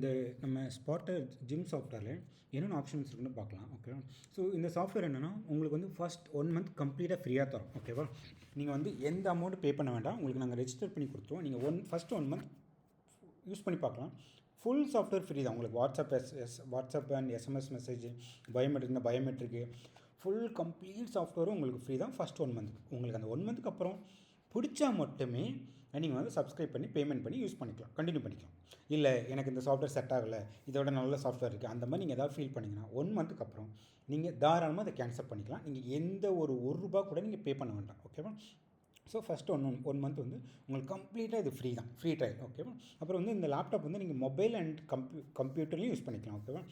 இந்த நம்ம spotter gym சாஃப்ட்வேரில் என்னென்ன ஆப்ஷன்ஸ் இருக்குன்னு பார்க்கலாம். ஓகேவா? ஸோ இந்த சாஃப்ட்வேர் என்னென்னா உங்களுக்கு வந்து ஃபஸ்ட் 1 மந்த் கம்ப்ளீட்டாக ஃப்ரீயாக தரோம். ஓகேவா? நீங்கள் வந்து எந்த அமௌண்ட்டு பே பண்ண வேண்டாம். உங்களுக்கு நாங்கள் ரெஜிஸ்டர் பண்ணி கொடுத்துருவோம். நீங்கள் ஃபஸ்ட் 1 மந்த் யூஸ் பண்ணி பார்க்கலாம். ஃபுல் சாஃப்ட்வேர் ஃப்ரீ தான். உங்களுக்கு வாட்ஸ்அப் அண்ட் எஸ்எம்எஸ் மெசேஜ், பயோமெட்ரிக்கு ஃபுல் கம்ப்ளீட் சாஃப்ட்வேரும் உங்களுக்கு ஃப்ரீ தான் ஃபஸ்ட் 1 மந்த். உங்களுக்கு அந்த 1 மந்த்துக்கு அப்புறம் பிடிச்சா மட்டுமே நீங்கள் வந்து சப்ஸ்கிரைப் பண்ணி பேமெண்ட் பண்ணி யூஸ் பண்ணிக்கலாம், கண்டினியூ பண்ணிக்கலாம். இல்லை எனக்கு இந்த சாஃப்ட்வேர் செட் ஆகலை, இதோட நல்ல சாஃப்ட்வேர் இருக்குது, அந்த மாதிரி நீங்கள் ஏதாவது ஃபீல் பண்ணிங்கன்னா 1 மந்த்துக்கு அப்புறம் நீங்கள் தாராளமாக அதை கேன்சல் பண்ணிக்கலாம். நீங்கள் எந்த ஒரு ரூபா கூட நீங்கள் பே பண்ண வேண்டாம். ஓகேவா? ஸோ ஃபஸ்ட்டு ஒன் மந்த் வந்து உங்களுக்கு கம்ப்ளீட்டாக இது ஃப்ரீ தான், ஃப்ரீ ட்ரையல். ஓகேவா? அப்புறம் வந்து இந்த லேப்டாப் வந்து நீங்கள் மொபைல் அண்ட் கம்ப்யூட்டர்லையும் யூஸ் பண்ணிக்கலாம். ஓகேவா?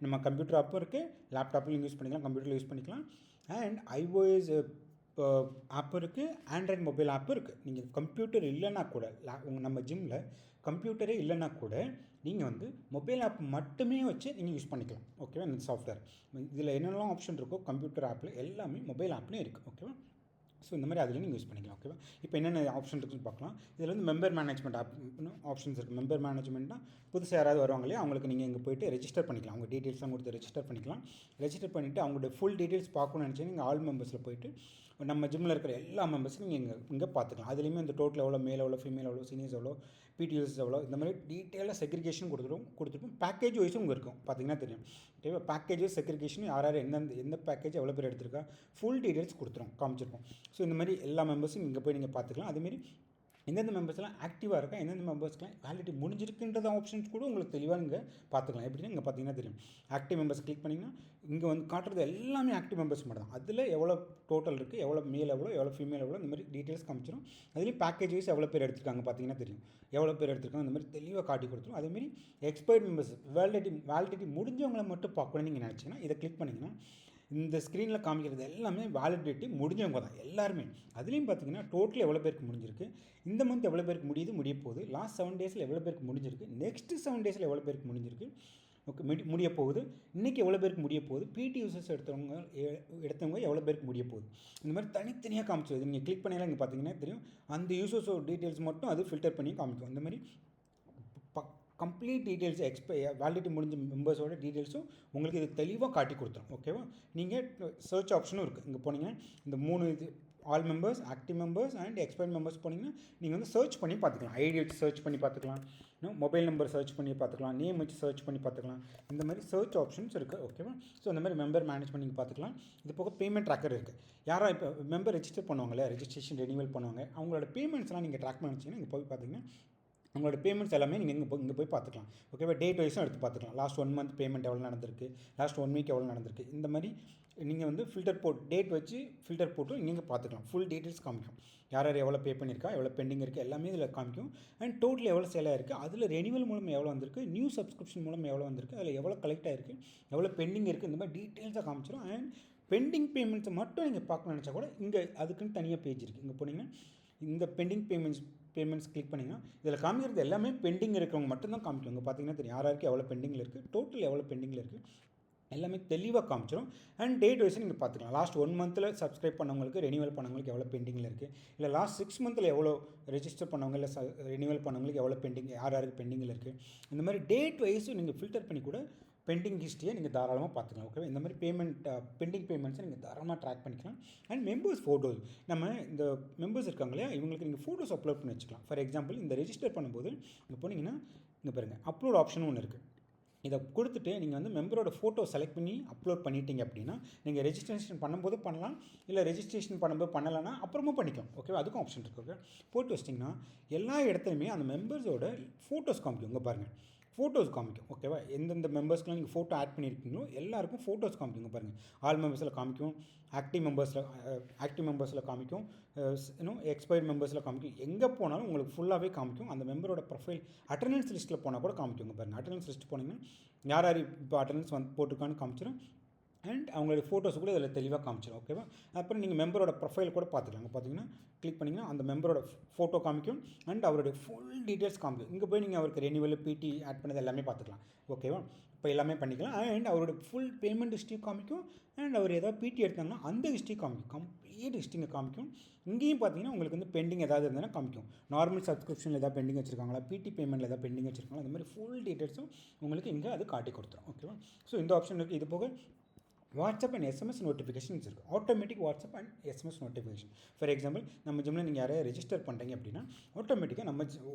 நம்ம கம்ப்யூட்டர் ஆப்பும் இருக்குது, லேப்டாப்லையும் யூஸ் பண்ணிக்கலாம், கம்ப்யூட்டரில் யூஸ் பண்ணிக்கலாம். அண்ட் iOS ஆப் இருக்குது, ஆண்ட்ராய்ட் மொபைல் ஆப்பும் இருக்குது. நீங்கள் கம்ப்யூட்டர் இல்லைன்னா கூட நம்ம ஜிம்மில் கம்ப்யூட்டரே இல்லைன்னா கூட நீங்கள் வந்து மொபைல் ஆப் மட்டுமே வச்சு நீங்கள் யூஸ் பண்ணிக்கலாம். ஓகேவா? இந்த சாஃப்ட்வேர் இதில் என்னெல்லாம் ஆப்ஷன் இருக்கோ கம்ப்யூட்டர் ஆப்பில் எல்லாமே மொபைல் ஆப்லேயும் இருக்குது. ஓகேவா? ஸோ இந்த மாதிரி அதில் நீங்கள் யூஸ் பண்ணிக்கலாம். ஓகேவா? இப்போ என்னென்ன ஆப்ஷன் இருக்குன்னு பார்க்கலாம். இதில் வந்து மெம்பர் மேனேஜ்மெண்ட் ஆப்ஷன்ஸ் இருக்குது. மெம்பர் மேனேஜ்மெண்ட்னா புதுசாக யாராவது வருவாங்க இல்லையா, அவங்களுக்கு நீங்கள் இங்கே போய்ட்டு ரெஜிஸ்டர் பண்ணிக்கலாம். அவங்க டீட்டெயில்ஸ்லாம் கொடுத்து ரெஜிஸ்டர் பண்ணிக்கலாம். ரெஜிஸ்டர் பண்ணிவிட்டு அவங்களோட ஃபுல் டீட்டெயில்ஸ் பார்க்கணும்னு நினச்சிங்கன்னா நீங்கள் ஆல் மெம்பர்ஸில் போய்ட்டு நம்ம ஜிம்மில் இருக்கிற எல்லா மெம்பர்ஸும் நீங்கள் இங்கே பார்த்துக்கலாம். அதுலேயுமே இந்த டோட்டல் எவ்வளோ, மேல் எவ்வளோ, ஃபீமேல் எவ்வளோ, சீனியர்ஸ் எவ்வளோ, பிடிஎஸ் எவ்வளோ, இந்த மாதிரி டீட்டெயிலாக செக்ரிகேஷன் கொடுத்துருப்போம். பேக்கேஜ் வைஸும் இங்கே இருக்கும், பார்த்தீங்கன்னா தெரியும். ஓகேவா? பேக்கேஜஸ் செக்ரிகேஷன் யார் எந்த பேக்கேஜ் எவ்வளோ பேர் எடுத்திருக்கா ஃபுல் டீட்டெயில்ஸ் காமிச்சிருப்போம். ஸோ இந்த மாதிரி எல்லா மெம்பர்ஸும் இங்கே போய் நீங்கள் பார்த்துக்கலாம். அதுமாரி எந்தெந்த மெம்பர்ஸ்லாம் ஆக்டிவாக இருக்கா, எந்தெந்த மெம்பர்ஸ்க்குலாம் வேலிடிட்டி முடிஞ்சிருக்குன்றது ஆப்ஷன்ஸ் கூட உங்களுக்கு தெளிவாக இங்கே பார்த்துக்கலாம். எப்படின்னா இங்கே பார்த்தீங்கன்னா தெரியும். ஆக்டிவ் மெம்பர்ஸ் கிளிக் பண்ணிங்கன்னா இங்கே வந்து காட்டுறது எல்லாமே ஆக்டிவ் மெம்பர்ஸ் மட்டும் தான். அதில் எவ்வளோ டோட்டல் இருக்குது, எவ்வளோ மேல் எவ்வளோ ஃபீமேல் எவ்வளோ, இந்த மாதிரி டீட்டெயில்ஸ் காமிச்சிடும். அதுலேயும் பேக்கேஜ் வைஸ் எவ்வளோ பேர் எடுத்திருக்காங்க பார்த்தீங்கன்னா தெரியும். எவ்வளோ பேர் எடுத்திருக்காங்க இந்த மாதிரி தெளிவாக காட்டி கொடுத்துரும். அதேமாரி எக்ஸ்பைர்ட் மெம்பர்ஸ் வேலிடிட்டி முடிஞ்சவங்களை மட்டும் பார்க்கணும்னு நீங்கள் நினச்சிங்கன்னா இதை கிளிக் பண்ணிங்கன்னா இந்த ஸ்க்ரீனில் காமிக்கிறது எல்லாமே வேலிடிட்டி முடிஞ்சவங்க தான் எல்லாருமே. அதுலேயும் பார்த்தீங்கன்னா டோட்டல் எவ்வளோ பேருக்கு முடிஞ்சிருக்கு, இந்த மந்த் எவ்வளோ பேருக்கு முடிய போகுது, லாஸ்ட் 7 டேஸில் எவ்வளோ பேருக்கு முடிஞ்சிருக்கு, நெக்ஸ்ட்டு 7 டேஸில் எவ்வளோ பேருக்கு முடிஞ்சிருக்கு, ஓகே முடிய போகுது, இன்றைக்கி எவ்வளோ பேருக்கு முடிய போகுது, பிடி யூசர்ஸ் எடுத்தவங்க எவ்வளோ பேருக்கு முடிய போகுது, இந்த மாதிரி தனித்தனியாக காமிச்சிடுது. நீங்கள் கிளிக் பண்ணிடலாம். இங்கே பார்த்தீங்கன்னா தெரியும் அந்த யூசர்ஸோட டீட்டெயில்ஸ் மட்டும் அது ஃபில்டர் பண்ணி காமிக்கும். இந்த மாதிரி கம்ப்ளீட் டீட்டெயில்ஸ் வேலிடிட்டி முடிஞ்ச மெம்பர்ஸோட டீட்டெயில்ஸும் உங்களுக்கு இது தெளிவாக காட்டி கொடுத்துரும். ஓகேவா? நீங்கள் சர்ச் ஆப்ஷனும் இருக்குது. இங்கே போனீங்கன்னா இந்த 3 இது all members, active members and expired members போனீங்கன்னா நீங்கள் வந்து சர்ச் பண்ணி பார்த்துக்கலாம். ஐடி வச்சு சர்ச் பண்ணி பார்த்துக்கலாம், மொபைல் நம்பர் சர்ச் பண்ணி பார்த்துக்கலாம், நேம் வச்சு சர்ச் பண்ணி பார்த்துக்கலாம். இந்த மாதிரி சர்ச் ஆப்ஷன்ஸ் இருக்குது. ஓகேவா? ஸோ இந்த மாதிரி மெம்பர் மேனேஜ்மெண்ட் நீங்கள் பார்த்துக்கலாம். இது போக பேமெண்ட் ட்ராக்கர் இருக்குது. யாரோ இப்போ மெம்பர் ரெஜிஸ்டர் பண்ணுவாங்களே, ரெஜிஸ்ட்ரேஷன் ரெனிவல் பண்ணுவாங்க, அவங்களோட பேமெண்ட்ஸ்லாம் நீங்கள் ட்ராக் பண்ணி வச்சிங்கன்னா இங்கே போய் பார்த்தீங்கன்னா உங்களோட பேமெண்ட்ஸ் எல்லாமே நீங்கள் இங்கே போய் பார்த்துக்கலாம். ஓகேவா? டேட் வைஸும் எடுத்து பார்த்துக்கலாம். லாஸ்ட் 1 மந்த் பேமெண்ட் எவ்வளோ நடந்திருக்கு, லாஸ்ட் 1 வீக் எவ்வளோ நடந்திருக்கு, இந்த மாதிரி நீங்கள் வந்து டேட் வச்சு ஃபில்டர் போட்டு நீங்கள் பார்த்துக்கலாம். ஃபுல் டீட்டெயில்ஸ் காமிக்கும். யார் எவ்வளோ பே பண்ணியிருக்கா, எவ்வளோ பெண்டிங் இருக்குது, எல்லாமே இதில் காமிக்கும். அண்ட் டோட்டல் எவ்வளோ சேலாக இருக்குது, அதில் ரெனிவல் மூலம் எவ்வளோ வந்திருக்கு, நியூ சப்ஸ்கிரிப்ஷன் மூலம் எவ்வளோ வந்திருக்கு, அதில் எவ்வளோ கலெக்ட் ஆகிருக்கு, எவ்வளோ பெண்டிங் இருக்குது, இந்த மாதிரி டீட்டெயில்ஸாக காமிச்சிடும். அண்ட் பெண்டிங் பேமெண்ட்ஸை மட்டும் நீங்கள் பார்க்கணும்னு நினச்சா கூட இங்கே அதுக்குன்னு தனியாக பேஜ் இருக்குது. இங்கே போனீங்கன்னா இந்த பெண்டிங் பேமெண்ட்ஸ் கிளிக் பண்ணிங்கன்னா இதில் காமிக்கிறது எல்லாமே பெண்டிங் இருக்கிறவங்க மட்டும்தான் காமிக்கும். இங்கே பார்த்தீங்கன்னா தெரியும் யாருக்கு எவ்வளோ பெண்டிங்கில் இருக்குது, டோட்டல் எவ்வளோ பெண்டிங்கில் இருக்குது, எல்லாமே தெளிவாக காமிச்சிடும். அண்ட் டேட் வைஸ் நீங்கள் பார்த்துக்கலாம். லாஸ்ட் 1 மந்தில் சப்ஸ்கிரைப் பண்ணவங்களுக்கு, ரெனிவல் பண்ணவங்களுக்கு எவ்வளோ பெண்டிங்கில் இருக்குது, இல்லை லாஸ்ட் 6 மந்தில் எவ்வளோ ரெஜிஸ்டர் பண்ணவங்க, இல்லை ரெனிவல் பண்ணவங்களுக்கு எவ்வளோ பெண்டிங், யாருக்கு பெண்டிங்கில் இருக்குது, இந்த மாதிரி டேட் வைஸும் நீங்கள் ஃபில்டர் பண்ணி கூட பெண்டிங் ஹிஸ்ட்ரியை நீங்கள் தாராளமாக பார்த்துக்கலாம். ஓகே? இந்த மாதிரி பெண்டிங் பேமெண்ட்ஸை நீங்கள் தாராளமாக ட்ராக் பண்ணிக்கலாம். அண்ட் மெம்பர்ஸ் ஃபோட்டோஸ், நம்ம இந்த மெம்பர்ஸ் இருக்காங்க இல்லையா, இவங்களுக்கு நீங்கள் ஃபோட்டோஸ் அப்லோட் பண்ணி வச்சுக்கலாம். ஃபார் எக்ஸாம்பிள் இந்த ரெஜிஸ்டர் பண்ணும்போது இங்கே போனீங்கன்னா இங்கே பாருங்கள் அப்லோட் ஆப்ஷனும் ஒன்று இருக்குது. இதை கொடுத்துட்டு நீங்கள் வந்து மெம்பரோட ஃபோட்டோ செலக்ட் பண்ணி அப்லோட் பண்ணிட்டீங்க அப்படின்னா நீங்கள் ரெஜிஸ்ட்ரேஷன் பண்ணும்போது பண்ணலாம், இல்லை ரெஜிஸ்ட்ரேஷன் பண்ணும்போது பண்ணலைன்னா அப்புறமும் பண்ணிக்கலாம். ஓகேவா? அதுக்கும் ஆப்ஷன் இருக்குது. ஓகே? போட்டு வச்சிட்டிங்கன்னா எல்லா இடத்துலையுமே அந்த மெம்பர்ஸோட ஃபோட்டோஸ் காமிக்கும். இங்கே பாருங்கள் ஃபோட்டோஸ் காமிக்கும். ஓகேவா? எந்தெந்த மெம்பர்ஸ்க்குலாம் நீங்கள் ஃபோட்டோ ஆட் பண்ணியிருக்கீங்களோ எல்லாருக்கும் ஃபோட்டோஸ் காமிக்குங்க. பாருங்கள் ஆல் மெம்பர்ஸில் காமிக்கும், ஆக்டிவ் மெம்பர்ஸில் காமிக்கும், இன்னும் எக்ஸ்பைர்ட் மெம்பர்ஸில் காமிக்கும். எங்கே போனாலும் உங்களுக்கு ஃபுல்லாகவே காமிக்கும். அந்த மெம்பரோட ப்ரொஃபைல் அட்டண்டன்ஸ் லிஸ்ட்டில் போனால் கூட காமிக்குங்க. பாருங்கள் அட்டண்டன்ஸ் லிஸ்ட் போனீங்கன்னா யார் இப்போ அட்டண்டன்ஸ் போட்டிருக்கான்னு காமிச்சிடும். அண்ட் அவங்களோட ஃபோட்டோஸ் கூட இதில் தெளிவாக காமிச்சிடும். ஓகேவா? அப்புறம் நீங்கள் மெம்பரோட ப்ரொஃபைல் கூட பார்த்துக்கலாம். பார்த்தீங்கன்னா கிளிக் பண்ணிங்கன்னா அந்த மெம்பரோட ஃபோட்டோ காமிக்கும் அண்ட் அவருடைய ஃபுல் டீட்டெயில்ஸ் காமிக்கும். இங்கே போய் நீங்கள் அவருக்கு ரெனிவல் பிடி ஆட் பண்ணது எல்லாமே பார்த்துக்கலாம். ஓகேவா? இப்போ எல்லாமே பண்ணிக்கலாம். அண்ட் அவரோட ஃபுல் பேமெண்ட் ஹிஸ்ட்ரி காமிக்கும் அண்ட் அவர் ஏதாவது பிடி எடுத்தாங்கன்னா அந்த ஹிஸ்ட்ரி காமிக்கும். கம்ப்ளீட் ஹிஸ்ட்ரிங்க காமிக்கும். இங்கேயும் பார்த்தீங்கன்னா உங்களுக்கு வந்து பெண்டிங் ஏதாவது இருந்தால் காமிக்கும். நார்மல் சப்ஸ்கிரிப்ஷனில் ஏதாவது பெண்டிங் வச்சிருக்காங்களா, பிடி பேமெண்ட்டில் ஏதாவது பெண்டிங் வச்சிருக்காங்களா, அந்த மாதிரி ஃபுல் டீட்டெயில்ஸும் உங்களுக்கு இங்கே அது காட்டி கொடுத்துரும். ஓகேவா? ஸோ இந்த ஆப்ஷன் இருக்குது. இது போக வாட்ஸ்அப் அண்ட் எஸ்எம்எஸ் நோட்டிஃபிகேஷன்ஸ் இருக்குது. Automatic WhatsApp and SMS notification. For example நம்ம ஜிம்மில் நீங்கள் யாரையா ரெஜிஸ்டர் பண்ணுறீங்க அப்படின்னா ஆட்டோமேட்டிக்காக நம்ம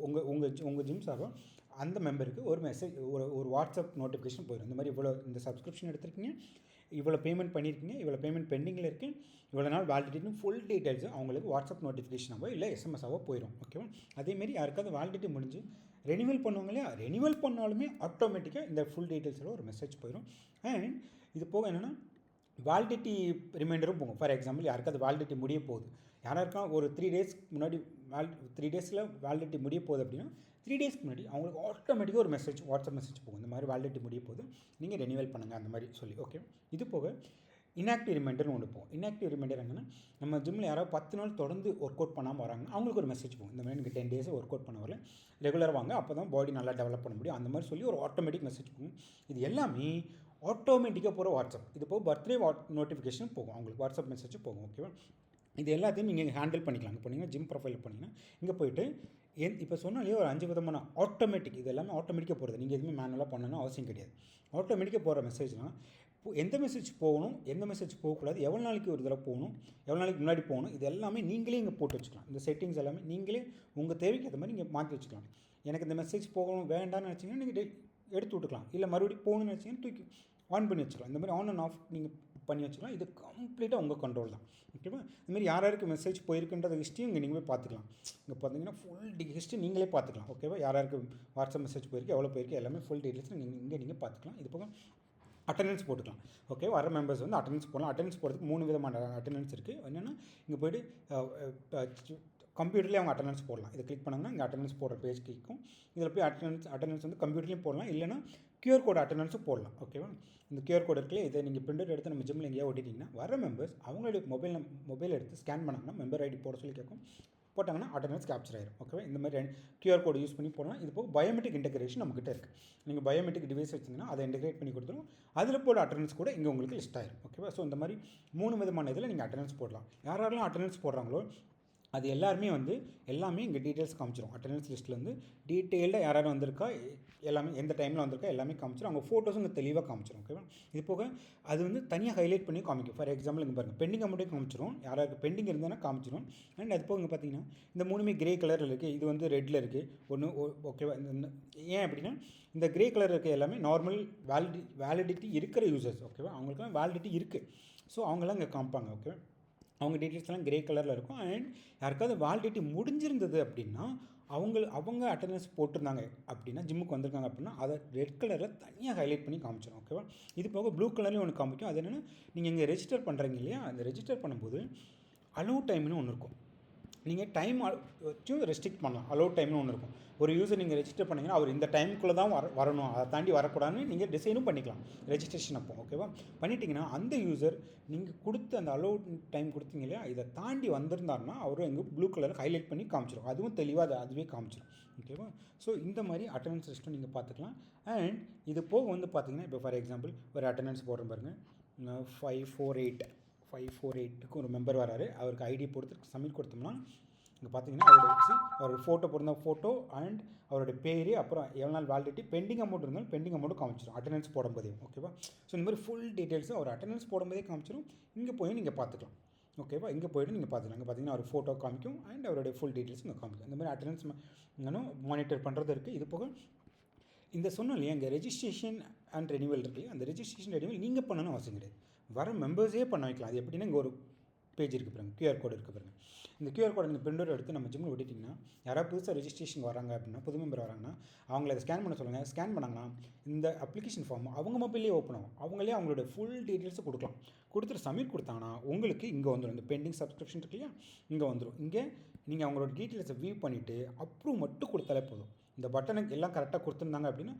உங்கள் ஜிம் சார்பாக அந்த மெம்பருக்கு ஒரு மெசேஜ் ஒரு வாட்ஸ்அப் நோட்டிஃபிகேஷன் போயிடும். இந்த மாதிரி இவ்வளோ இந்த சப்ஸ்கிரிப்ஷன் எடுத்திருக்கீங்க, இவ்வளோ பேமெண்ட் பண்ணியிருக்கீங்க, இவ்வளோ பேமெண்ட் பெண்டிங்கில் இருக்குது, இவ்வளோ நாள் வேலிடிட்டின்னு ஃபுல் டீட்டெயில்ஸ் அவங்களுக்கு வாட்ஸ்அப் நோட்டிஃபிகேஷனாவோ இல்லை எஸ்எம்எஸ்ஸாவோ போயிடும். ஓகேவா? அதேமாரி யாருக்காவது வேலிடிட்டி முடிஞ்சு ரெனிவல் பண்ணுவாங்க இல்லையா, ரெனிவல் பண்ணாலுமே ஆட்டோமேட்டிக்காக இந்த ஃபுல் டீட்டெயில்ஸோட ஒரு மெசேஜ் போயிடும். அண்ட் இது போக என்னென்னா வேலிடிட்டி ரிமைண்டரும் போகும். ஃபார் எக்ஸாம்பிள் யாருக்காவது வேலிடிட்டி முடிய போகுது, யாராருக்கா ஒரு 3 days முன்னாடி 3 days வேலிடிட்டி முடிய போகுது அப்படின்னா 3 daysக்கு முன்னாடி அவங்களுக்கு ஆட்டோமேட்டிக்காக ஒரு மெசேஜ் வாட்ஸ்அப் மெசேஜ் போகும். இந்த மாதிரி வேலிடிட்டி முடிய போகுது, நீங்கள் ரெனிவல் பண்ணுங்கள் அந்த மாதிரி சொல்லி. ஓகே, இது போக இன்ஆக்டிவ் ரிமைண்டர்னு ஒன்று போகும். இன்ஆக்டிவ் ரிமைண்டர் என்னென்னா நம்ம ஜிம்மில் யாராவது 10 நாள் தொடர்ந்து ஒர்க் அவுட் பண்ணாமல் வராங்க, அவங்களுக்கு ஒரு மெசேஜ் போகும். இந்த மாதிரி எனக்கு 10 days ஒர்க் அவுட் பண்ண வரல, ரெகுலராக வாங்க, அப்போ தான் பாடி நல்லா டெவலப் பண்ண முடியும், அந்த மாதிரி சொல்லி ஒரு ஆட்டோமேட்டிக் மெசேஜ் போகும். இது எல்லாமே ஆட்டோமேட்டிக்காக போகிற வாட்ஸ்அப். இது போக பர்த்டே நோட்டிஃபிகேஷன் போகும், அவங்களுக்கு வாட்ஸ்அப் மெசேஜ் போகும். ஓகேவா? இது எல்லாத்தையும் நீங்கள் ஹேண்டில் பண்ணிக்கலாம். இப்போ நீங்கள் ஜிம் ப்ரொஃபைல் பண்ணிங்கன்னா இங்கே போய்ட்டு இப்போ சொன்னாலே ஒரு 5 விதமான ஆட்டோமேட்டிக், இது எல்லாமே ஆட்டோமேட்டிக்காக போகிறது. நீங்கள் எதுவுமே மேனுவலாக பண்ணணும்னு அவசியம் கிடையாது. ஆட்டோமேட்டிக்காக போகிற மெசேஜ்னால் எந்த மெசேஜ் போகணும், எந்த மெசேஜ் போகக்கூடாது, எவ்வளோ நாளைக்கு ஒரு தடவை போகணும், எவ்வளோ நாளைக்கு முன்னாடி போகணும், இது எல்லாமே நீங்களே இங்கே போட்டு வச்சுக்கலாம். இந்த செட்டிங்ஸ் எல்லாமே நீங்களே உங்கள் தேவைக்கு ஏற்ற மாதிரி நீங்கள் மாற்றி வச்சுக்கலாம். எனக்கு இந்த மெசேஜ் போகணும் வேண்டாம்னு நினச்சிங்கன்னா நீங்கள் எடுத்து விட்டுக்கலாம். இல்லை மறுபடியும் போகணும்னு நினச்சிங்கன்னா தூக்கி ஆன் பண்ணி வச்சுக்கலாம். இந்த மாதிரி ஆன் அண்ட் ஆஃப் நீங்கள் பண்ணி வச்சுக்கலாம். இது கம்ப்ளீட்டாக உங்கள் கண்ட்ரோல் தான். ஓகேவா? இதுமாதிரி யார் யாருக்கு மெசேஜ் போயிருக்குன்றத ஹிஸ்ட்ரியும் இங்கே நீங்கள் போய் பார்த்துக்கலாம். இங்கே பார்த்தீங்கன்னா ஃபுல் ஹிஸ்ட்ரி நீங்களே பார்த்துக்கலாம். ஓகேவா? யார் யாருக்கு வாட்ஸ்அப் மெசேஜ் போயிருக்கு, எவ்வளோ போயிருக்கு, எல்லாமே ஃபுல் டீட்டெயில்ஸ் நீங்கள் பார்த்துக்கலாம். இது போக அட்டண்டன்ஸ் போட்டுக்கலாம். ஓகே, வர மெம்பர்ஸ் வந்து அட்டண்டன்ஸ் போடலாம். அட்டண்டன்ஸ் போடுறதுக்கு 3 விதமான அட்டண்டன்ஸ் இருக்குது. என்னென்னா இங்கே போய்ட்டு கம்ப்யூட்டர்லேயே அவங்க அட்டண்டன்ஸ் போடலாம். இதை கிளிக் பண்ணாங்கன்னா இங்கே அட்டண்டன்ஸ் போடுற பேஜ் கிளிக்கும். இதில் போய் அட்டண்டன்ஸ் வந்து கம்ப்யூட்டர்லேயும் போடலாம், இல்லைனா QR கோட் அட்டண்டன்ஸும் போடலாம். ஓகேவா? இந்த QR கோட் இருக்குல்ல, இதை நீங்கள் பிரிண்டர் எடுத்து நம்ம ஜிம்மில் எங்கேயா ஓட்டிட்டிங்கன்னா வர மெம்பர்ஸ் அவங்களுடைய மொபைல் எடுத்து ஸ்கேன் பண்ணாங்கன்னா மெம்பர் ஐடி போட சொல்லி கேட்கும், போட்டாங்கன்னா அட்டண்டன்ஸ் கேப்சர் ஆயிடும். ஓகேவா? இந்த மாதிரி QR கோட் யூஸ் பண்ணி போடலாம். இது போக பயோமெட்ரிக் இன்டெகிரேஷன் நம்மகிட்ட இருக்குது. நீங்கள் பயோமெட்ரிக் டிவைஸ் வச்சிங்கன்னா அதை இன்டெகிரேட் பண்ணி கொடுத்துரும். அதில் போட அட்டண்டன்ஸ் கூட இங்கே உங்களுக்கு லிஸ்ட் ஆயிடும். ஓகேவா? ஸோ இந்த மாதிரி 3 விதமான இதில் நீங்கள் அட்டண்டன்ஸ் போடலாம். யாரெல்லாம் அட்டண்டன்ஸ் போடுறாங்களோ அது எல்லாமே இங்கே டீட்டெயில்ஸ் காமிச்சிடும். அட்டண்டன்ஸ் லிஸ்ட்டில் வந்து டீட்டெயில்டாக யார் வந்திருக்கா, எல்லாமே எந்த டைமில் வந்திருக்கா எல்லாமே காமிச்சிடும். அவங்க ஃபோட்டோஸும் இங்கே தெளிவாக காமிச்சிடும். ஓகேவா? இது போக அது வந்து தனியாக ஹைலைட் பண்ணி காமிக்கும். ஃபார் எக்ஸாம்பிள் இங்கே பாருங்கள், பெண்டிங் அமௌண்ட்டே காமிச்சிடும், யாராருக்கு பெண்டிங் இருந்தால் காமிச்சிடும். அண்ட் அது போக இங்கே பார்த்தீங்கன்னா இந்த 3மே கிரே கலரில் இருக்குது, இது வந்து ரெட்டில் இருக்குது ஒன்று. ஓகேவா? ஏன் அப்படின்னா இந்த கிரே கலர் இருக்க எல்லாமே நார்மல் வேலிடிட்டி இருக்கிற யூசர்ஸ். ஓகேவா? அவங்களுக்குலாம் வேலிடிட்டி இருக்குது, ஸோ அவங்களாம் இங்கே காமிப்பாங்க. ஓகே, அவங்க டீட்டெயில்ஸ்லாம் கிரே கலரில் இருக்கும். அண்ட் யாருக்காவது வேலிடிட்டி முடிஞ்சிருந்தது அப்படின்னா அவங்க அட்டண்டன்ஸ் போட்டிருந்தாங்க அப்படின்னா, ஜிம்முக்கு வந்திருக்காங்க அப்படின்னா அதை ரெட் கலரில் தனியாக ஹைலைட் பண்ணி காமிச்சிடும். ஓகேவா? இது போக ப்ளூ கலர்லேயும் ஒன்று காமிக்கும். அது என்னென்னா நீங்கள் இங்கே ரெஜிஸ்டர் பண்ணுறீங்க இல்லையா, அந்த ரெஜிஸ்டர் பண்ணும்போது அலோவ் டைம்னு ஒன்று இருக்கும். நீங்கள் டைம் வச்சும் ரெஸ்ட்ரிக்ட் பண்ணலாம். அலோவ் டைம்னு ஒன்று இருக்கும். ஒரு யூஸர் நீங்கள் ரெஜிஸ்டர் பண்ணிங்கன்னா அவர் இந்த டைமுக்குள்ளே தான் வரணும், அதை தாண்டி வரக்கூடாதுன்னு நீங்கள் டிசைனும் பண்ணிக்கலாம் ரெஜிஸ்ட்ரேஷன் அப்போ. ஓகேவா? பண்ணிட்டீங்கன்னா அந்த யூசர் நீங்கள் கொடுத்து அந்த அலோவ் டைம் கொடுத்தீங்க இல்லையா, இதை தாண்டி வந்திருந்தாருன்னா அவரும் எங்கள் ப்ளூ கலரில் ஹைலைட் பண்ணி காமிச்சிடும். அதுவும் தெளிவாக அதுவே காமிச்சிடும். ஓகேவா? ஸோ இந்த மாதிரி அட்டண்டன்ஸ் சிஸ்டம் நீங்கள் பார்த்துக்கலாம். அண்ட் இது போக வந்து பார்த்தீங்கன்னா இப்போ ஃபார் எக்ஸாம்பிள் ஒரு அட்டண்டன்ஸ் போடுற பாருங்க, 548க்கு ஒரு மெம்பர் வராரு, அவருக்கு ஐடி பொறுத்து சப்மிட் கொடுத்தோம்னா இங்கே பார்த்தீங்கன்னா அவரோட ஃபோட்டோ போட்டிருந்த ஃபோட்டோ அண்ட் அவருடைய பேர், அப்புறம் எவ்வளோ நாள் வேலிடிட்டி, பெண்டிங் அமௌண்ட் இருந்தாலும் பெண்டிங் அமௌண்ட்டும் காமிச்சிடும் அட்டண்டன்ஸ் போடும்போதே. ஓகேவா? ஸோ இந்த மாதிரி ஃபுல் டீட்டெயில்ஸும் அவர் அட்டண்டன்ஸ் போடும்போதே காமிச்சிடும். இங்கே போய் நீங்கள் பார்த்துக்கலாம். ஓகேவா? இங்கே போய்ட்டு நீங்கள் பார்த்துக்கலாம். இங்கே பார்த்தீங்கன்னா அவர் ஃபோட்டோ காமிக்கும் அண்ட் அவருடைய ஃபுல் டீட்டெயில்ஸ் இங்கே காமிக்கும். இந்த மாதிரி அட்டண்டன்ஸ் மானிட்டர் பண்ணுறது இருக்குது. இது போக இந்த சொன்னோம் இல்லையா, இங்கே ரெஜிஸ்ட்ரேஷன் அண்ட் ரெனிவல் இருக்குது. அந்த ரெஜிஸ்ட்ரேஷன் ரெனிவல் நீங்கள் பண்ணணும்னு அவசியம் கிடையாது, வர மெம்பர்ஸே பண்ண வைக்கலாம். அது எப்படின்னா இங்கே ஒரு பேஜ் இருக்குது பாருங்கள், QR கோடு இருக்குது பாருங்கள். இந்த QR கோடை நீங்கள் பிரிண்டர் எடுத்து நம்ம ஜிம்மில் விட்டுட்டிங்கன்னா யாராவது புதுசாக ரெஜிஸ்ட்ரேஷன் வராங்க அப்படின்னா, புது மெம்பர் வராங்கன்னா அவங்கள அதை ஸ்கேன் பண்ண சொல்லுங்கள். ஸ்கேன் பண்ணாங்கன்னா இந்த அப்ளிகேஷன் ஃபார்ம் அவங்க மொபைல்லேயே ஓப்பன் ஆகும். அவங்களே அவங்களோட ஃபுல் டீட்டெயில்ஸை கொடுக்கலாம். கொடுத்துட்டு சப்மிட் கொடுத்தாங்கன்னா உங்களுக்கு இங்கே வந்துடும். இந்த பெண்டிங் சப்ஸ்கிரிப்ஷன் இருக்கு இல்லையா, இங்கே வந்துடும். இங்கே நீங்கள் அவங்களோட டீட்டெயில்ஸை வியூ பண்ணிவிட்டு அப்ரூவ் மட்டும் கொடுத்தாலே போதும். இந்த பட்டனுக்கு எல்லாம் கரெக்டாக கொடுத்துருந்தாங்க அப்படின்னா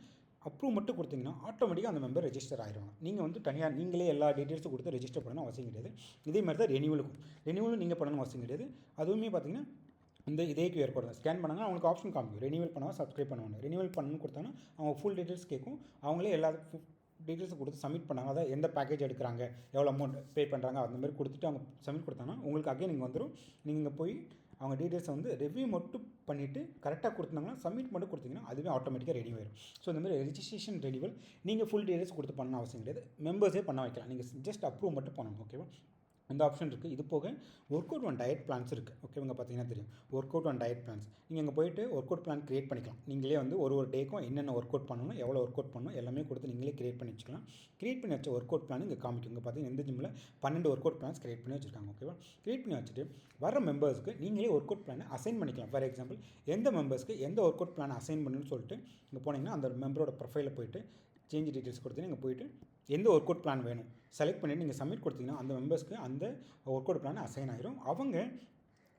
அப்ரூவ் மட்டும் கொடுத்தீங்கன்னா ஆட்டோமேட்டிக்காக அந்த மெம்பர் ரெஜிஸ்டர் ஆயிடுவாங்க. நீங்கள் வந்து தனியாக நீங்களே எல்லா டீட்டெயில்ஸும் கொடுத்து ரெஜிஸ்டர் பண்ணணும் அவசியம் கிடையாது. இதே மாதிரி தான் ரெனியூவலும் நீங்கள் பண்ணணும் அவசியம் கிடையாது. அதுவுமே பார்த்தீங்கன்னா இதே கியூஆர் கோட் தான் ஸ்கேன் பண்ணாங்கன்னா அவங்களுக்கு ஆப்ஷன் காமிக்கும். ரெனியூவல் பண்ணால் சப்ஸ்கிரைப் பண்ணுவாங்க. ரெனியூவல் பண்ணணும்னு கொடுத்தாங்கன்னா அவங்க ஃபுல் டீட்டெயில்ஸ் கேட்கும். அவங்களே எல்லா டீட்டெயில்ஸும் கொடுத்து சப்மிட் பண்ணாங்க. அதாவது எந்த பேக்கேஜ் எடுக்கிறாங்க, எவ்வளோ அமௌண்ட் பே பண்ணுறாங்க, அந்த மாதிரி கொடுத்துட்டு அவங்க சப்மிட் கொடுத்தாங்கன்னா உங்களுக்கு அகைன் நீங்கள் வந்துடும். நீங்கள் போய் அவங்க டீட்டெயில்ஸை வந்து ரிவ்யூ மட்டும் பண்ணிவிட்டு கரெக்டாக கொடுத்தாங்கன்னா சப்மிட் மட்டும் கொடுத்தீங்கன்னா அதுவே ஆட்டோமேட்டிக்காக ரெடி ஆயிடும். ஸோ இந்த மாதிரி ரெஜிஸ்ட்ரேஷன் ரெனியூவல் நீங்கள் ஃபுல் டீட்டெயில்ஸ் கொடுத்து பண்ண அவசியம் கிடையாது. மெம்பர்ஸே பண்ண வைக்கலாம். நீங்கள் ஜஸ்ட் அப்ரூவ் மட்டும் பண்ணணும். ஓகேவா? அந்த ஆப்ஷன் இருக்குது. இது போக work out and diet plans இருக்குது. ஓகே, இவங்க பார்த்தீங்கன்னா தெரியும் work out and diet plans. நீங்கள் இங்கே போய்ட்டு ஒர்க் அவுட் பிளான் க்ரியேட் பண்ணிக்கலாம். நீங்களே வந்து ஒரு டேக்கும் என்னென்ன ஒர்க் அவுட் பண்ணணும், எவ்வளோ ஒர்க் அவுட் பண்ணணும் எல்லாமே கொடுத்து நீங்களே க்ரியேட் பண்ணி வச்சுக்கலாம். க்ரியேட் பண்ணி வச்ச ஒர்க் அவுட் பிளான் இங்கே காமிக்கும். இங்கே பார்த்தீங்கன்னா இந்த ஜிம்மில் 12 ஒர்க் அவுட் பிளான்ஸ் க்ரியேட் பண்ணி வச்சுருக்காங்க. ஓகேவா? க்ரியேட் பண்ணி வச்சுட்டு வர மெம்பர்ஸ்க்கு நீங்களே ஒர்க் அவுட் பிளானை அசைன் பண்ணிக்கலாம். ஃபார் எக்ஸாம்பிள் எந்த மெம்பர்ஸ்க்கு எந்த ஒர்க் அவுட் பிளான் அசைன் பண்ணணும்னு சொல்லிட்டு இங்கே போனீங்கன்னா அந்த மெம்பரோட ப்ரொஃபைலில் போய்ட்டு சேஞ்ச் டீட்டெயில்ஸ் கொடுத்தீங்கன்னா இங்கே போய்ட்டு எந்த ஒர்க் அவுட் பிளான் வேணும் செலக்ட் பண்ணிவிட்டு நீங்கள் சப்மிட் கொடுத்தீங்கன்னா அந்த மெம்பர்ஸ்க்கு அந்த ஒர்க் அவுட் பிளானை அசைன் ஆகிரும். அவங்க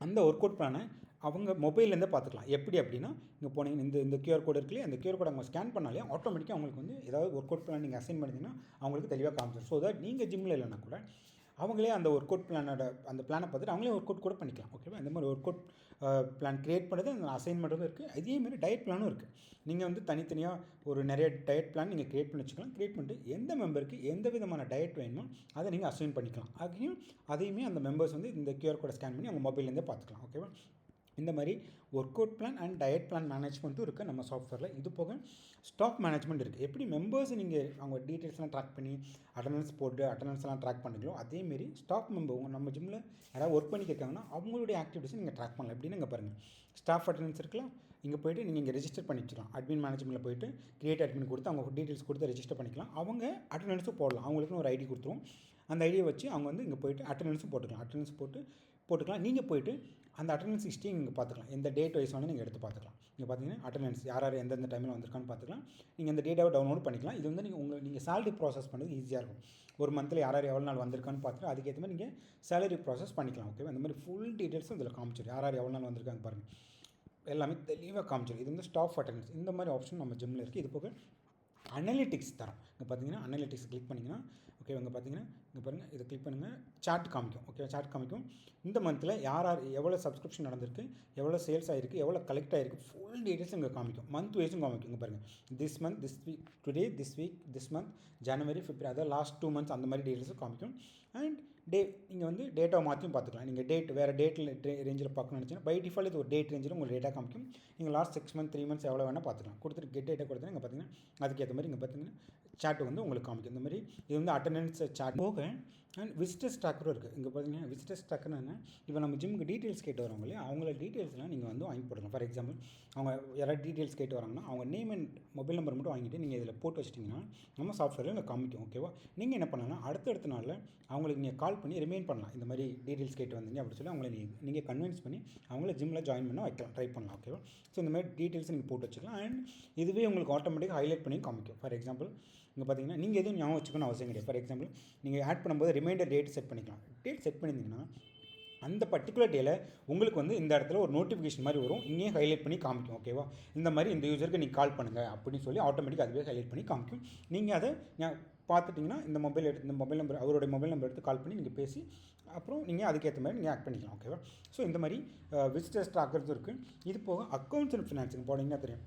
அந்த ஒர்க் அவுட் பிளானை அவங்க மொபைல்லேருந்தே பார்த்துக்கலாம். எப்படி அப்படின்னா இங்கே போனீங்கன்னா இந்த கியூஆர் கோடு இருக்குல்லையே, அந்த கியூஆர் கோட் அவங்க ஸ்கேன் பண்ணாலே ஆட்டோமேட்டிக்காக அவங்களுக்கு வந்து ஏதாவது ஒர்க் அவுட் பிளான் நீங்கள் அசைன் பண்ணிங்கன்னா அவங்களுக்கு தெளிவாக காமிச்சிடும். ஸோ தட் நீங்கள் ஜிம்மில் இல்லைனா கூட அவங்களே அந்த ஒர்க் அவுட் பிளானோட அந்த பிளானை பார்த்துட்டு அவங்களே ஒர்க் அவுட் கூட பண்ணிக்கலாம். ஓகேவா? இந்த மாதிரி ஒர்க் அவுட் பிளான் க்ரியேட் பண்ணுறது அந்த அசைன்மெண்ட்டும் இருக்குது. இதேமாதிரி டயட் பிளானும் இருக்குது. நீங்கள் வந்து தனித்தனியாக நிறைய டயட் பிளான் நீங்கள் க்ரியேட் பண்ணி வச்சுக்கலாம். க்ரியேட் பண்ணிட்டு எந்த மெம்பருக்கு எந்த விதமான டயட் வேணுமோ அதை நீங்கள் அசைன் பண்ணிக்கலாம். அதையுமே அந்த மெம்பர்ஸ் வந்து இந்த கியூஆர் கோடை ஸ்கேன் பண்ணி அவங்க மொபைல்லேருந்தே பார்த்துக்கலாம். ஓகேவா? இந்த மாதிரி work out plan and diet plan மேனேஜ்மெண்ட்டும் இருக்குது நம்ம சாஃப்ட்வேரில். இது போக ஸ்டாக் மேனேஜ்மெண்ட் இருக்குது. எப்படி மெம்பர்ஸ் நீங்கள் அவங்க டீட்டெயில்ஸ்லாம் ட்ராக் பண்ணி அட்டண்டன்ஸ்லாம் ட்ராக் பண்ணுறீங்களோ அதேமாரி ஸ்டாஃப் மெம்பர் நம்ம ஜிம்மில் யாராவது ஒர்க் பண்ணியிருக்காங்கன்னா அவங்களுடைய ஆக்டிவிட்டீஸை நீங்கள் ட்ராக் பண்ணலாம். எப்படின்னு இங்கே பாருங்கள், ஸ்டாஃப் அட்டண்டன்ஸ் இருக்கலாம். இங்கே போய்ட்டு நீங்கள் இங்கே ரெஜிஸ்டர் பண்ணி வச்சுக்கலாம். அட்மின் மேனேஜ்மெண்ட்டில் போய்ட்டு கிரியேட் அட்மின் கொடுத்து அவங்க டீட்டெயில்ஸ் கொடுத்து ரெஜிஸ்டர் பண்ணிக்கலாம். அவங்க அட்டண்டன்ஸும் போடலாம். அவங்களுக்குன்னு ஒரு ஐடி கொடுத்துருவோம். அந்த ஐடியை வச்சு அவங்க வந்து இங்கே போய்ட்டு அட்டண்டன்ஸும் போட்டுக்கலாம். அட்டண்டன்ஸ் போட்டுக்கலாம். நீங்கள் போய்ட்டு அந்த அட்டண்டன்ஸ் ஹிஸ்ட்ரியை நீங்கள் பார்த்துக்கலாம். எந்த டேட் வைஸ் வேணும் நீங்கள் எடுத்து பார்த்துக்கலாம். நீங்கள் பார்த்தீங்கன்னா அட்டண்டன்ஸ் யார் எந்தெந்த டைமில் வந்திருக்கான்னு பார்த்துக்கலாம். நீங்கள் இந்த டேட்டாவை டவுன்லோட் பண்ணிக்கலாம். இது வந்து நீங்கள் சேலரி ப்ராசஸ் பண்ணுறது ஈஸியாக இருக்கும். ஒரு மந்தில் யார் எவ்வளோ நாள் வந்திருக்கான்னு பார்த்துட்டு அதுக்கேற்ற மாதிரி நீங்கள் சேலரி ப்ராசஸ் பண்ணிக்கலாம். ஓகேவா? இந்த மாதிரி ஃபுல் டீட்டெயில்ஸும் இதில் காமிச்சிடும். யார் எவ்வளோ நாள் வந்திருக்காங்க பாருங்கள், எல்லாமே தெளிவாக காமிச்சிடும். இது வந்து ஸ்டாஃப் அட்டண்டன்ஸ். இந்த மாதிரி ஆப்ஷன் நம்ம ஜிம்மில் இருக்குது. இது போக அனலிட்டிக்ஸ் தரோம். இங்கே பார்த்தீங்கன்னா அனலிட்டிக்ஸ் கிளிக் பண்ணிங்கன்னா ஓகே, இங்கே பார்த்தீங்கன்னா இங்கே பாருங்கள், இதை கிளிக் பண்ணுங்கள், சார்ட் காமிக்கும். ஓகே, சார்ட் காமிக்கும். இந்த மந்தில் யார் எவ்வளோ சப்ஸ்கிரிப்ஷன் நடந்திருக்கு, எவ்வளோ சேல்ஸ் ஆகிருக்கு, எவ்வளோ கலெக்ட் ஆகிருக்கு, ஃபுல் டீட்டெயில்ஸ் இங்கே காமிக்கும். மந்த் வைஸும் காமிக்கும். இங்கே பாருங்கள், this month, this week, today, this week, this month, January, February, அதாவது லாஸ்ட் 2 months அந்த மாதிரி டீட்டெயில்ஸும் காமிக்கும். அண்ட் நீங்கள் வந்து டேட்டாவை மாற்றியும் பார்த்துக்கலாம். நீங்கள் வேறு டேட்டில் ரேஞ்சில் பார்க்கணும்னு நினச்சிங்கன்னா பை டிஃபால்ட் இது ஒரு டேட் ரேஞ்சில் உங்களுக்கு டேட்டா காமிக்கும். நீங்கள் லாஸ்ட் 6 months 3 months எவ்வளோ வேணால் பார்த்துக்கலாம். கொடுத்துட்டு கெட் டேட்டா கொடுத்தீங்கன்னா இங்கே பார்த்தீங்கன்னா அதுக்கேற்ற மாதிரி இங்கே பார்த்தீங்கன்னா சார்ட் வந்து உங்களுக்கு காமிக்கும். இந்த மாதிரி இது வந்து அட்டண்டன்ஸ் சார்ட் போக அண்ட் விசிட்டர்ஸ் ட்ராக்கரும் இருக்குது. இங்கே பார்த்தீங்கன்னா விசிட்டர்ஸ் ட்ராக்கர்னு என்ன, இப்போ நம்ம ஜிம்முக்கு டீட்டெயில்ஸ் கேட்டு வரவங்க இல்லையா, அவங்கள டீட்டெயில்ஸ்லாம் நீங்கள் வந்து வாங்கி போடலாம். ஃபார் எக்ஸாம்பிள் அவங்க யாராவது டீட்டெயில்ஸ் கேட்டு வராங்கன்னா அவங்க நேம் அண்ட் மொபைல் நம்பர் மட்டும் வாங்கிட்டு நீங்கள் இதில் போட்டு வச்சிட்டிங்கன்னா நம்ம சாஃப்ட்வேரில் இங்கே காமிக்கும். ஓகேவா? நீங்கள் என்ன பண்ணலாம், அடுத்த நாளில் அவங்களுக்கு நீங்கள் கால் பண்ணி ரிமைண்ட் பண்ணலாம். இந்த மாதிரி டீட்டெயில்ஸ் கேட்டு வந்தீங்க அப்படின்னு சொல்லி அவங்கள நீங்கள் கன்வின்ஸ் பண்ணி அவங்கள ஜிம்மில் ஜாயின் பண்ண வைக்கலாம், ட்ரை பண்ணலாம். ஓகேவா? ஸோ இந்த மாதிரி டீட்டெயில்ஸ் நீங்கள் போட்டு வச்சுக்கலாம். அண்ட் இதுவே உங்களுக்கு ஆட்டோமேட்டிக்காக ஹைலைட் பண்ணி காமிக்கும். ஃபார் எக்ஸாம்பிள் இங்கே பார்த்தீங்கன்னா நீங்கள் எதுவும் ஞாபகம் வச்சுக்கணும் அவசியம் கிடையாது. ஃபார் எக்ஸாம்பிள் நீங்கள் ஆட் பண்ணும்போது ரிமைண்டர் டேட் செட் பண்ணிக்கலாம். டேட் செட் பண்ணியிருந்தீங்கன்னா அந்த பர்டிகுலர் டேயில் உங்களுக்கு வந்து இந்த இடத்துல ஒரு நோட்டிஃபிகேஷன் மாதிரி வரும், இங்கேயும் ஹைலைட் பண்ணி காமிக்கும். ஓகேவா? இந்த மாதிரி இந்த யூசருக்கு நீங்கள் கால் பண்ணுங்கள் அப்படின்னு சொல்லி ஆட்டோமேட்டிக்காக அதுவே ஹைலைட் பண்ணி காமிக்கும். நீங்கள் அதை பார்த்துட்டிங்கன்னா இந்த மொபைல் நம்பர் அவருடைய மொபைல் நம்பர் எடுத்து கால் பண்ணி நீங்கள் பேசி அப்புறம் நீங்கள் அதுக்கேற்ற மாதிரி நீங்கள் ஆக்ட் பண்ணிக்கலாம். ஓகேவா? ஸோ இந்த மாதிரி விசிட்டர்ஸ் ட்ராக்கர்ஸ் இருக்குது. இது போக அக்கௌண்ட்ஸ் அண்ட் ஃபினான்ஸுக்கு போனீங்கன்னா தெரியும்,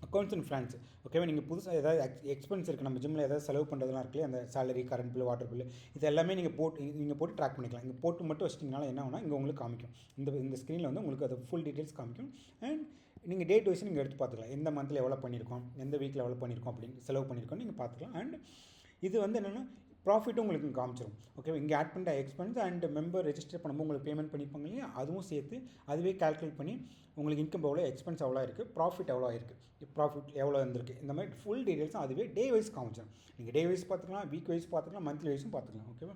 அக்கௌண்ட்ஸ் அண்ட் ஃபினான்ஸ். ஓகேவா? நீங்கள் புதுசாக ஏதாவது எக்ஸ்பென்ஸ் இருக்குது நம்ம ஜிம்மில் ஏதாவது செலவு பண்ணுறதுலாம் இருக்குல்லையே, அந்த salary, current bill, water bill, இது எல்லாமே நீங்கள் போட்டு ட்ராக் பண்ணிக்கலாம். இங்கே போட்டு மட்டும் வச்சிட்டிங்கனால என்ன ஆகுனா இங்கே உங்களுக்கு காமிக்கும். இந்த ஸ்க்ரீனில் வந்து உங்களுக்கு அது ஃபுல் டீட்டெயில்ஸ் காமிக்கும். அண்ட் நீங்கள் டேட் வைஸ் நீங்கள் எடுத்து பார்த்துக்கலாம். எந்த மந்தில் எவ்வளோ பண்ணியிருக்கோம், எந்த வீக்கில் எவ்வளோ பண்ணியிருக்கோம் அப்படின்னு செலவு பண்ணியிருக்கோம் நீங்கள் பார்த்துக்கலாம். அண்ட் இது வந்து என்னென்னா ப்ராஃபிட்டும் உங்களுக்கு காமிச்சிடும். ஓகே, இங்கே ஆட் பண்ணிட்ட எக்ஸ்பென்ஸ் அண்ட் மெம்பர் ரெஜிஸ்டர் பண்ணும்போது உங்களுக்கு பேமெண்ட் பண்ணியிருப்பாங்க இல்லையா, அதுவும் சேர்த்து அதுவே கால்குலேட் பண்ணி உங்களுக்கு இன்கம் எவ்வளோ, எக்ஸ்பென்ஸ் எவ்வளோ இருக்குது, ப்ராஃபிட் எவ்வளோ இருக்குது, ப்ராஃபிட் எவ்வளோ இருந்திருக்கு, இந்த மாதிரி ஃபுல் டீட்டெயில்ஸும் அதுவே டே வைஸ் காமிச்சிடும். நீங்கள் டே வைஸ் பார்த்துக்கலாம், வீக் வைஸ் பார்த்துக்கலாம், மந்த்லி வைஸும் பார்த்துக்கலாம். ஓகேவா?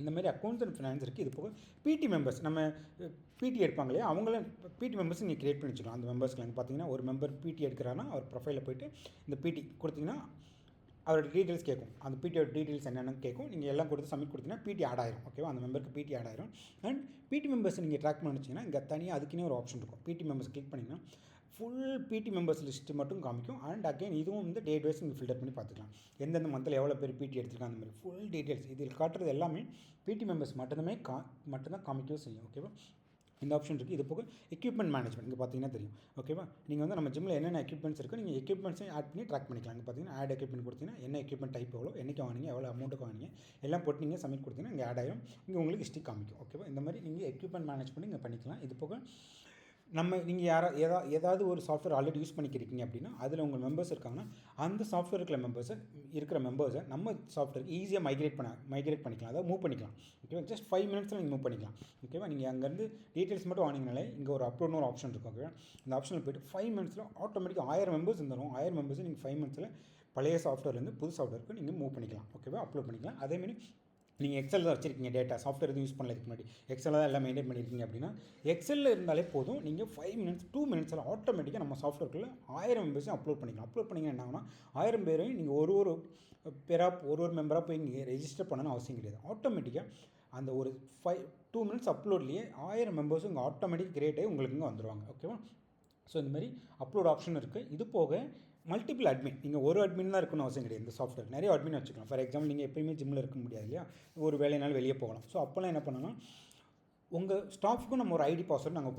இந்த மாதிரி அக்கௌண்ட்ஸ் அண்ட் ஃபினான்ஸ் இருக்குது. இது போக பிடி மெம்பர்ஸ், நம்ம பிடி எடுப்பாங்க இல்லையா, அவங்கள பிடி மெம்பர்ஸ் நீங்கள் க்ரியேட் பண்ணி வச்சுக்கலாம். அந்த மெம்பர்ஸ்க்கு பார்த்தீங்கன்னா ஒரு மெம்பர் பிடி எடுக்கிறாங்கன்னா அவர் ப்ரொஃபைலில் போய்ட்டு இந்த பிடி கொடுத்தீங்கன்னா அவரோட டீட்டெயில்ஸ் கேட்கும். அந்த பிடியோட டீட்டெயில்ஸ் என்னென்னு கேட்கும். நீங்கள் எல்லாம் கொடுத்து சப்மிட் கொடுத்தீங்கன்னா பிடி ஆட் ஆயிரும். ஓகேவா? அந்த மெம்பருக்கு பிடி ஆட் ஆயிரும். அண்ட் பிடி மெம்பர்ஸ் நீங்கள் ட்ராக் பண்ணி வச்சிங்கன்னா இங்கே தனியாக அதுக்குன்னே ஒரு ஆப்ஷன் இருக்கும். பிடி மெம்பர்ஸ் கிளிக் பண்ணிங்கன்னா ஃபுல் பிடி மெம்பர்ஸ் லிஸ்ட்டு மட்டும் காமிக்கும். அண்ட் அகைன் இதுவும் வந்து டேட் வைஸ் நீங்கள் ஃபில்டர் பண்ணி பார்த்துக்கலாம். எந்தெந்த மந்தில் எவ்வளோ பேர் பிடி எடுத்துருக்காங்க அந்த மாதிரி ஃபுல் டீட்டெயில்ஸ் இதில் காட்டுறது எல்லாமே பிடி மெம்பர்ஸ் மட்டும்தான் காமிக்கவும் செய்யும். ஓகேவா, இந்த ஆப்ஷன் இருக்குது. இது போக எக்யூப்மெண்ட் மேனேஜ்மெண்ட் இங்கே பார்த்தீங்கன்னா தெரியும். ஓகேவா, நீங்கள் வந்து நம்ம ஜிம்மில் என்னென்ன எக்யூப்மெண்ட்ஸ் இருக்குது நீங்கள் எக்யூப்மெண்ட்ஸையும் ஆட் பண்ணி ட்ராக் பண்ணிக்கலாம். இங்கே பார்த்தீங்கன்னா ஆட் எக்யூப்மெண்ட் கொடுத்தீங்கன்னா என்ன எக்யூப்மெண்ட் டைப் எவ்வளோ, என்றைக்கு வாங்கினீங்க, எவ்வளோ அமௌண்ட்டுக்கு வாங்கினீங்க எல்லாம் போட்டு நீங்கள் சப்மிட் கொடுத்தீங்கன்னா இங்கே ஆட் ஆயிரும். இங்கே உங்களுக்கு ஹிஸ்ட்ரி காமிக்கும். ஓகேவா, இந்த மாதிரி நீங்கள் எக்யூப்மெண்ட் மேனேஜ்மெண்ட் இங்கே பண்ணிக்கலாம். இது போக நீங்கள் ஏதாவது ஒரு சாஃப்ட்வேர் ஆல்ரெடி யூஸ் பண்ணிக்கிறீங்க அப்படின்னா அதில் உங்கள் மெம்பர்ஸ் இருக்காங்கன்னா அந்த சாஃப்ட்வேர் இருக்கிற மெம்பர்ஸை நம்ம சாஃப்ட்வேருக்கு ஈஸியாக மைக்ரேட் பண்ணிக்கலாம், அதாவது மூவ் பண்ணிக்கலாம். ஓகேவா, ஜஸ்ட் 5 மினிட்ஸில் நீங்கள் மூவ் பண்ணிக்கலாம். ஓகேவா, நீங்கள் அங்கேருந்து டீட்டெயில்ஸ் மட்டும் வாங்கினாலே இங்கே ஒரு அப்லோட்னு ஒரு ஆப்ஷன் இருக்கும். ஓகேவா, இந்த ஆப்ஷனில் போய்ட்டு 5 மினிட்ஸில் ஆட்டோமேட்டிக்காக 1000 மெம்பர்ஸ் இருந்துடும். 1000 மெம்பர்ஸை நீங்கள் 5 மினிட்ஸில் பழைய சாஃப்ட்வேர்லேருந்து புது சாஃப்ட்வேருக்கு நீங்கள் மூவ் பண்ணிக்கலாம். ஓகேவா, அப்லோட் பண்ணிக்கலாம். அதேமாதிரி நீங்கள் எக்ஸல் தான் வச்சுருக்கீங்க, டேட்டா சாஃப்ட்வேர் எதுவும் யூஸ் பண்ணதுக்கு முன்னாடி எக்ஸல் தான் எல்லாம் மெயின்டைன் பண்ணியிருக்கீங்க அப்படின்னா எக்ஸலில் இருந்தாலே போதும். நீங்கள் 5 மினிட்ஸ் 2 மினிட்ஸில் ஆட்டோமேட்டிக்காக நம்ம சாஃப்ட்வேர்க்குள்ளே 1000 மெம்பர்ஸையும் அப்லோட் பண்ணிக்கலாம். அப்லோட் பண்ணிங்கன்னா என்ன ஆகுனா 1000 பேரையும் நீங்கள் ஒரு மெம்பராக போய் நீங்கள் ரெஜிஸ்டர் பண்ணணும்னு அவசியம் கிடையாது. ஆட்டோமேட்டிக்காக அந்த ஒரு 2 மினிட்ஸ் அப்லோட்லேயே 1000 மெம்பர்ஸும் இங்கே ஆட்டோமேட்டிக் கிரியேட் ஆகி உங்களுக்கு இங்கே வந்துடுவாங்க. ஓகேவா, ஸோ இந்த மாதிரி அப்லோட் ஆப்ஷன் இருக்குது. இது போக மல்டிபிள் அட்மின், நீங்கள் ஒரு அட்மின் தான் இருக்கணும்னு அவசியம் கிடையாது. இந்த சாஃப்ட்வேர் நிறைய அட்மின் வச்சுக்கலாம். ஃபார் எக்ஸாம்பிள் நீங்கள் எப்பயுமே ஜிம்மில் இருக்க முடியாது இல்லையா, ஒரு வேலையினாலும் வெளியே போகலாம். ஸோ அப்போல்லாம் என்ன பண்ணலாம், உங்கள் ஸ்டாஃப்க்கும் நம்ம ஒரு ஐடி பாஸ்வேர்டு நாங்கள்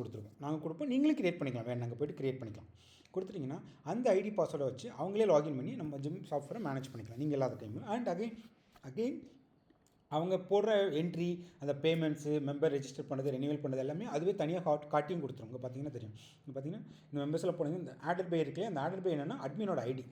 கொடுப்போம். நீங்களே க்ரியேட் பண்ணிக்கலாம், வேணும் நாங்கள் போய்ட்டு க்ரியேட் பண்ணிக்கலாம். கொடுத்துட்டிங்கன்னா அந்த ஐடி பாஸ்வேர்டை வச்சு அவங்களே லாகின் பண்ணி நம்ம ஜிம் சாஃப்ட்வேரை மேனேஜ் பண்ணிக்கலாம் நீங்கள் இல்லாத டைமில். அண்ட் அகெயின் அவங்க போடுற என்ட்ரி, அந்த பேமெண்ட்ஸு, மெம்பர் ரெஜிஸ்டர் பண்ணுறது, ரெனியூவல் பண்ணுறது எல்லாமே அதுவே தனியாக காட்டியும் கொடுத்துரும். இங்கே பார்த்தீங்கன்னா தெரியும். இங்கே பார்த்தீங்கன்னா இந்த மெம்பர்ஸில் போனீங்க, இந்த ஆடட் பை இருக்குல்லையே, அந்த ஆடட் பை என்னென்னா அட்மினோட ஐடி.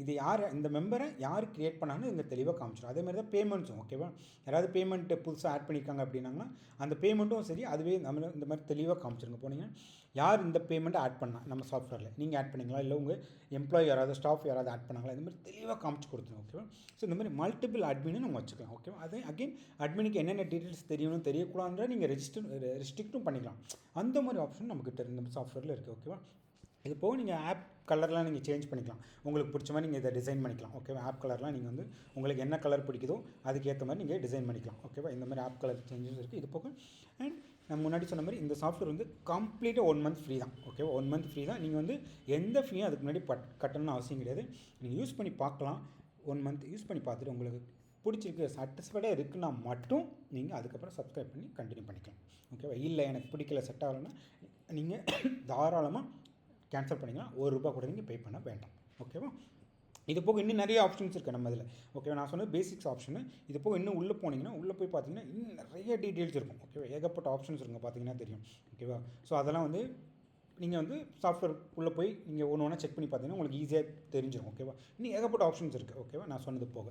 இது இந்த மெம்பரை யார் க்ரியேட் பண்ணாலும் இங்கே தெளிவாக காமிச்சிடும். அதேமாதிரி தான் பேமெண்ட்ஸும். ஓகேவா, யாராவது பேமெண்ட்டு புதுசாக ஆட் பண்ணியிருக்காங்க அப்படின்னாங்கன்னா அந்த பேமெண்ட்டும் சரி அதுவே நம்ம இந்த மாதிரி தெளிவாக காமிச்சிருங்க. போனீங்கன்னா யார் இந்த பேமெண்ட்டை ஆட் பண்ணால் நம்ம சாஃப்ட்வேரில் நீங்கள் ஆட் பண்ணிங்களா, இல்லை உங்கள் எம்ப்ளாயி யாராவது ஸ்டாஃப் யாராவது ஆட் பண்ணாங்களா, இந்த மாதிரி தெளிவாக காமிச்சு கொடுத்துருங்க. ஓகேவா, ஸோ இந்த மாதிரி மல்டிபிள் அட்மின்னு நம்ம வச்சுக்கலாம். ஓகேவா, அதே அகெயின் அட்மினுக்கு என்னென்ன டீட்டெயில்ஸ் தெரியணும் தெரியக்கூடாதுன்ற நீங்கள் ரெஸ்ட்ரிக்ட்டும் பண்ணிக்கலாம். அந்த மாதிரி ஆப்ஷன் நம்மக்கிட்ட இந்த சாஃப்ட்வேரில் இருக்குது. ஓகேவா, இது போக நீங்கள் ஆப் கலர்லாம் நீங்கள் சேஞ்ச் பண்ணிக்கலாம். உங்களுக்கு பிடிச்ச மாதிரி நீங்கள் இதை டிசைன் பண்ணிக்கலாம். ஓகேவா, ஆப் கலர்லாம் நீங்கள் வந்து உங்களுக்கு என்ன கலர் பிடிக்குதோ அதுக்கேற்ற மாதிரி நீங்கள் டிசைன் பண்ணிக்கலாம். ஓகேவா, இந்த மாதிரி ஆப் கலர் சேஞ்சஸ் இருக்குது. இது போக அண்ட் நம்ம முன்னாடி சொன்ன மாதிரி இந்த சாஃப்ட்வேர் வந்து கம்ப்ளீட்டாக 1 மந்த் ஃப்ரீ தான். ஓகேவா, 1 மந்த் ஃப்ரீ தான். நீங்கள் வந்து எந்த ஃபீயும் அதுக்கு முன்னாடி கட்டணும்னு அவசியம் கிடையாது. நீங்கள் யூஸ் பண்ணி பார்க்கலாம். 1 மந்த் யூஸ் பண்ணி பார்த்துட்டு உங்களுக்கு பிடிச்சிருக்கு, சாட்டிஸ்ஃபைடாக இருக்குன்னா மட்டும் நீங்கள் அதுக்கப்புறம் சப்ஸ்கிரைப் பண்ணி கண்டினியூ பண்ணிக்கலாம். ஓகேவா, இல்லை எனக்கு பிடிக்கல, செட் ஆகலைன்னா நீங்கள் தாராளமாக கேன்சல் பண்ணிக்கலாம். ₹1 கூட நீங்கள் பே பண்ண வேண்டாம். ஓகேவா, இது போக இன்னும் நிறைய ஆப்ஷன்ஸ் இருக்குது நம்ம இதில். ஓகேவா, நான் சொன்னது பேசிக்ஸ் ஆப்ஷனு. இது போக இன்னும் உள்ளே போனீங்கன்னா உள்ளே போய் பார்த்தீங்கன்னா இன்னும் நிறைய டீட்டெயில்ஸ் இருக்கும். ஓகேவா, ஏகப்பட்ட ஆப்ஷன்ஸ் இருக்குங்க, பார்த்தீங்கன்னா தெரியும். ஓகேவா, ஸோ அதெல்லாம் வந்து நீங்கள் வந்து சாஃப்ட்வேர் உள்ளே போய் நீங்கள் ஒன்று செக் பண்ணி பார்த்தீங்கன்னா உங்களுக்கு ஈஸியாக தெரிஞ்சிடும். ஓகேவா, இன்னும் ஏகப்பட்ட ஆப்ஷன்ஸ் இருக்குது. ஓகேவா, நான் சொன்னது போக